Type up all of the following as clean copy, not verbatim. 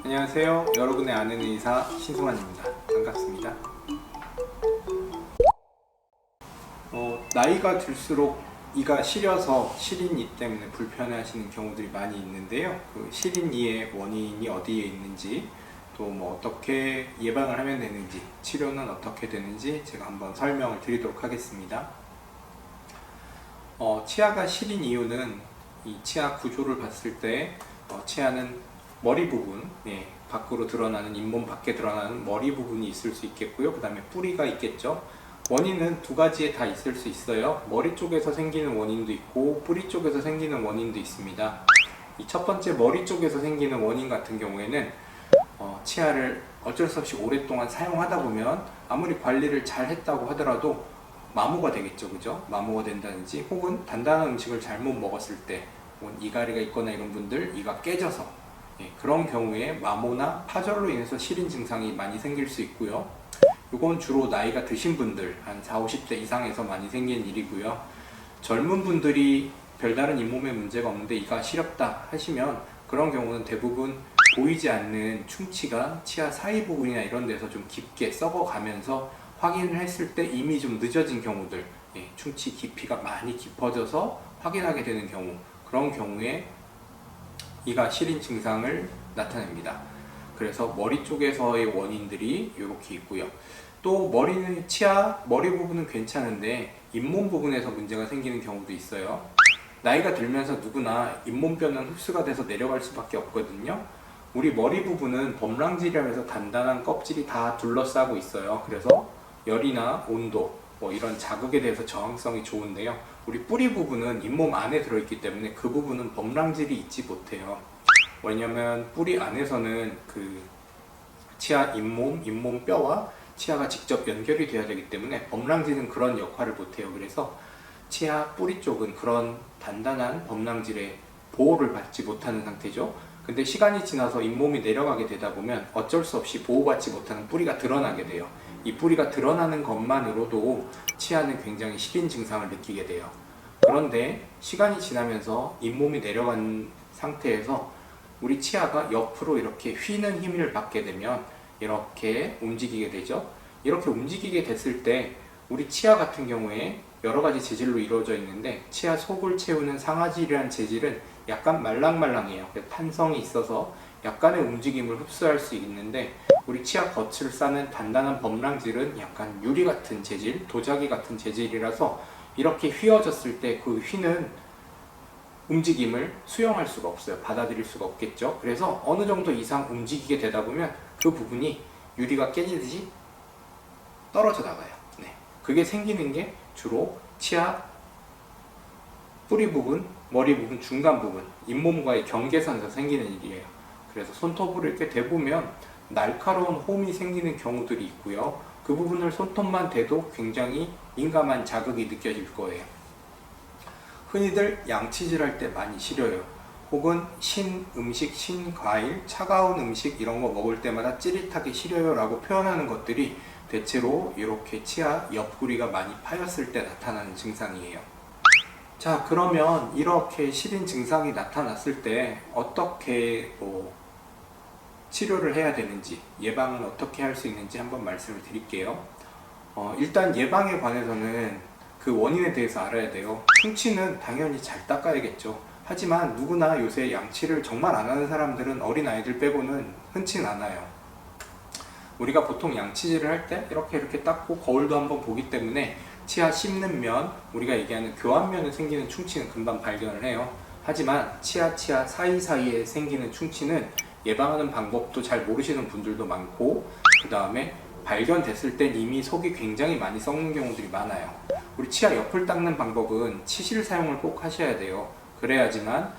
안녕하세요. 여러분의 아는 의사 신승환입니다. 반갑습니다. 나이가 들수록 이가 시려서 시린이 때문에 불편해하시는 경우들이 많이 있는데요. 그 시린이의 원인이 어디에 있는지, 또 뭐 어떻게 예방을 하면 되는지, 치료는 어떻게 되는지 제가 한번 설명을 드리도록 하겠습니다. 치아가 시린 이유는 이 치아 구조를 봤을 때 치아는 머리 부분, 밖으로 드러나는, 잇몸 밖에 드러나는 머리 부분이 있을 수 있겠고요. 그 다음에 뿌리가 있겠죠. 원인은 두 가지에 다 있을 수 있어요. 머리 쪽에서 생기는 원인도 있고 뿌리 쪽에서 생기는 원인도 있습니다. 이 첫 번째 머리 쪽에서 생기는 원인 같은 경우에는 치아를 어쩔 수 없이 오랫동안 사용하다 보면 아무리 관리를 잘 했다고 하더라도 마모가 되겠죠, 그죠? 마모가 된다든지, 혹은 단단한 음식을 잘못 먹었을 때, 혹은 이가리가 있거나 이런 분들 이가 깨져서, 그런 경우에 마모나 파절로 인해서 시린 증상이 많이 생길 수 있고요. 이건 주로 나이가 드신 분들, 한 40, 50대 이상에서 많이 생기는 일이고요. 젊은 분들이 별다른 잇몸에 문제가 없는데 이가 시렵다 하시면, 그런 경우는 대부분 보이지 않는 충치가 치아 사이 부분이나 이런 데서 좀 깊게 썩어가면서 확인을 했을 때 이미 좀 늦어진 경우들, 충치 깊이가 많이 깊어져서 확인하게 되는 경우, 그런 경우에 이가 시린 증상을 나타냅니다. 그래서 머리 쪽에서의 원인들이 이렇게 있고요. 또 머리는, 머리 부분은 괜찮은데 잇몸 부분에서 문제가 생기는 경우도 있어요. 나이가 들면서 누구나 잇몸뼈는 흡수가 돼서 내려갈 수밖에 없거든요. 우리 머리 부분은 범랑질이라면서 단단한 껍질이 다 둘러싸고 있어요. 그래서 열이나 온도, 이런 자극에 대해서 저항성이 좋은데요. 우리 뿌리 부분은 잇몸 안에 들어있기 때문에 그 부분은 범랑질이 있지 못해요. 왜냐면 뿌리 안에서는 그 치아 잇몸뼈와 치아가 직접 연결이 되어야 되기 때문에 범랑질은 그런 역할을 못해요. 그래서 치아 뿌리 쪽은 그런 단단한 범랑질의 보호를 받지 못하는 상태죠. 근데 시간이 지나서 잇몸이 내려가게 되다 보면 어쩔 수 없이 보호받지 못하는 뿌리가 드러나게 돼요. 이 뿌리가 드러나는 것만으로도 치아는 굉장히 시린 증상을 느끼게 돼요. 그런데 시간이 지나면서 잇몸이 내려간 상태에서 우리 치아가 옆으로 이렇게 휘는 힘을 받게 되면 이렇게 움직이게 되죠. 이렇게 움직이게 됐을 때 우리 치아 같은 경우에 여러 가지 재질로 이루어져 있는데, 치아 속을 채우는 상아질이라는 재질은 약간 말랑말랑해요. 탄성이 있어서 약간의 움직임을 흡수할 수 있는데, 우리 치아 겉을 싸는 단단한 범랑질은 약간 유리 같은 재질, 도자기 같은 재질이라서 이렇게 휘어졌을 때 그 휘는 움직임을 수용할 수가 없어요. 받아들일 수가 없겠죠. 그래서 어느 정도 이상 움직이게 되다 보면 그 부분이 유리가 깨지듯이 떨어져 나가요. 그게 생기는 게 주로 치아 뿌리 부분, 머리 부분, 중간 부분, 잇몸과의 경계선에서 생기는 일이에요. 그래서 손톱으로 이렇게 대보면 날카로운 홈이 생기는 경우들이 있고요. 그 부분을 손톱만 대도 굉장히 민감한 자극이 느껴질 거예요. 흔히들 양치질 할 때 많이 시려요. 혹은 신 음식, 신 과일, 차가운 음식 이런 거 먹을 때마다 찌릿하게 시려요 라고 표현하는 것들이 대체로 이렇게 치아 옆구리가 많이 파였을 때 나타나는 증상이에요. 자, 그러면 이렇게 시린 증상이 나타났을 때 어떻게 치료를 해야 되는지, 예방은 어떻게 할 수 있는지 한번 말씀을 드릴게요. 일단 예방에 관해서는 그 원인에 대해서 알아야 돼요. 충치는 당연히 잘 닦아야겠죠. 하지만 누구나 요새 양치를 정말 안 하는 사람들은 어린 아이들 빼고는 흔치는 않아요. 우리가 보통 양치질을 할 때 이렇게 닦고 거울도 한번 보기 때문에 치아 씹는 면, 우리가 얘기하는 교환면에 생기는 충치는 금방 발견을 해요. 하지만 치아 사이사이에 생기는 충치는 예방하는 방법도 잘 모르시는 분들도 많고, 그 다음에 발견됐을 땐 이미 속이 굉장히 많이 썩는 경우들이 많아요. 우리 치아 옆을 닦는 방법은 치실 사용을 꼭 하셔야 돼요. 그래야지만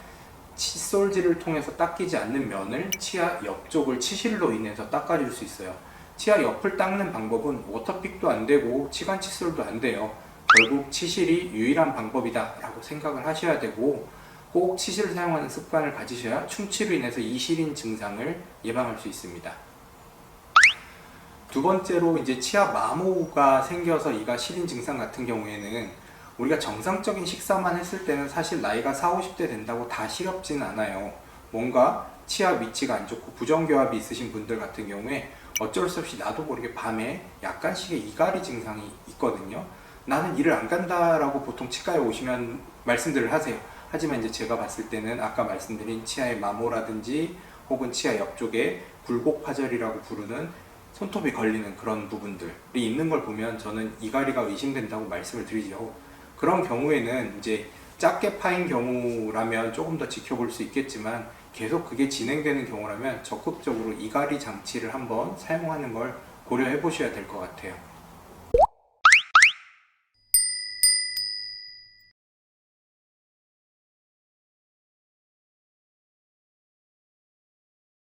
칫솔질을 통해서 닦이지 않는 면을 치아 옆쪽을 치실로 인해서 닦아줄 수 있어요. 치아 옆을 닦는 방법은 워터픽도 안 되고 치간 칫솔도 안 돼요. 결국 치실이 유일한 방법이다 라고 생각을 하셔야 되고, 꼭 치실을 사용하는 습관을 가지셔야 충치로 인해서 이 시린 증상을 예방할 수 있습니다. 두 번째로 이제 치아 마모가 생겨서 이가 시린 증상 같은 경우에는 우리가 정상적인 식사만 했을 때는 사실 나이가 40, 50대 된다고 다 시렵지는 않아요. 뭔가 치아 위치가 안 좋고 부정교합이 있으신 분들 같은 경우에 어쩔 수 없이 나도 모르게 밤에 약간씩의 이갈이 증상이 있거든요. 나는 일을 안 간다라고 보통 치과에 오시면 말씀들을 하세요. 하지만 이제 제가 봤을 때는 아까 말씀드린 치아의 마모라든지 혹은 치아 옆쪽에 굴곡파절이라고 부르는 손톱이 걸리는 그런 부분들이 있는 걸 보면 저는 이갈이가 의심된다고 말씀을 드리죠. 그런 경우에는 이제 작게 파인 경우라면 조금 더 지켜볼 수 있겠지만 계속 그게 진행되는 경우라면 적극적으로 이갈이 장치를 한번 사용하는 걸 고려해 보셔야 될 것 같아요.